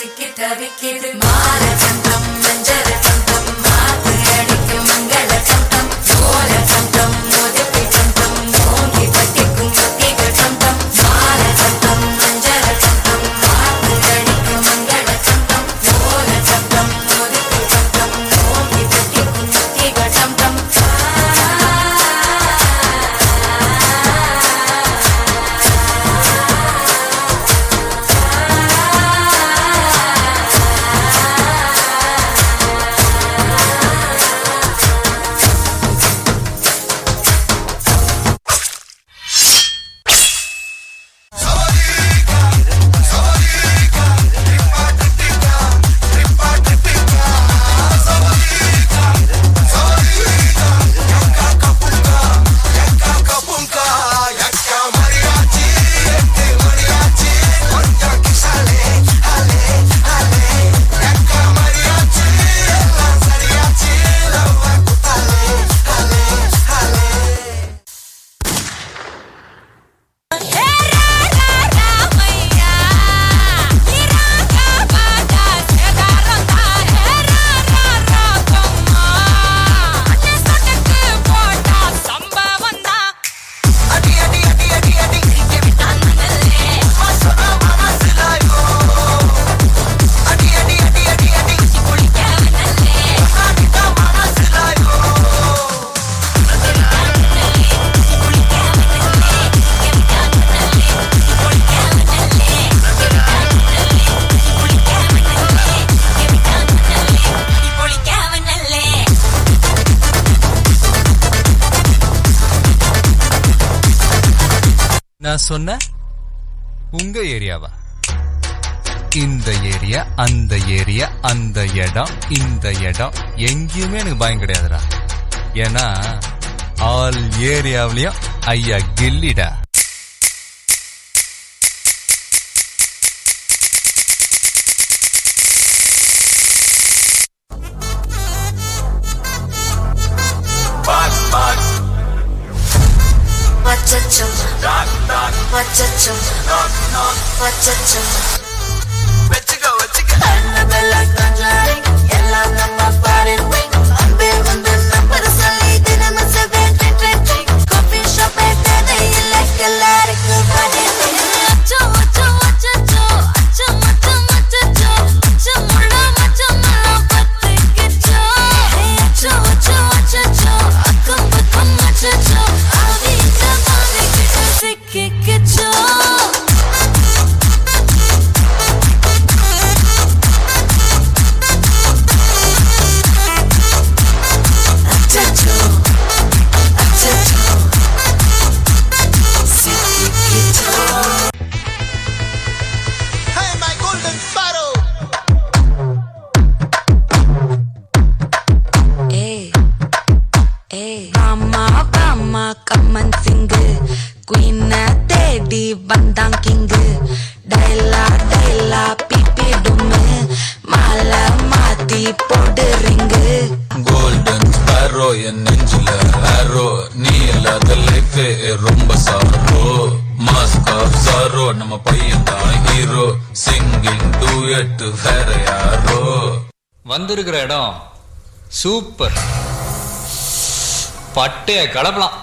சிக்கி தவிக்கிது மாற சந்தம் மஞ்சர சந்தம் மாத்து அடிக்கும் மங்கள சந்தம் சோர சந்தம் முதுப்பி சந்தம் ஓங்கி பட்டிக்கும் முத்திகள் சந்தம் மாற சந்தம் மஞ்சர சந்தம் மாத்து அடிக்கும் மங்கள சந்தம் சோர சந்தம் முதுப்பி சந்தம் ஓங்கி பட்டிக்கும் முத்திகள் சந்தம் நான் சொன்ன உங்க ஏரியாவா? இந்த ஏரியா, அந்த ஏரியா, அந்த இடம், இந்த இடம் எங்கேயுமே எனக்கு பயம் கிடையாதுடா. ஏன்னா ஆல் ஏரியாவிலயும் ஐயா கில்லிடா. Wachachum, wachachum, wachachum. Wachika, wachika. Annabella conjuring, yella namma parin wing. Ambe vandu number salli dinam seven trenching. Coffee shop ete illa kellarikku padile. Acha acha acha acha acha acha acha mulla acha mulla pattikcho. Acha acha acha akkam pakkam acha avi tamare sikkicho. Bandang king daila daila pipi dume mala mati podring golden sparrow en nengila arrow neela the life romba sorrow mask of sorrow nama paiyanda hero singing duet வேற யாரோ. வந்திருக்கிற இடம் super, பட்டைய கலப்பலாம்.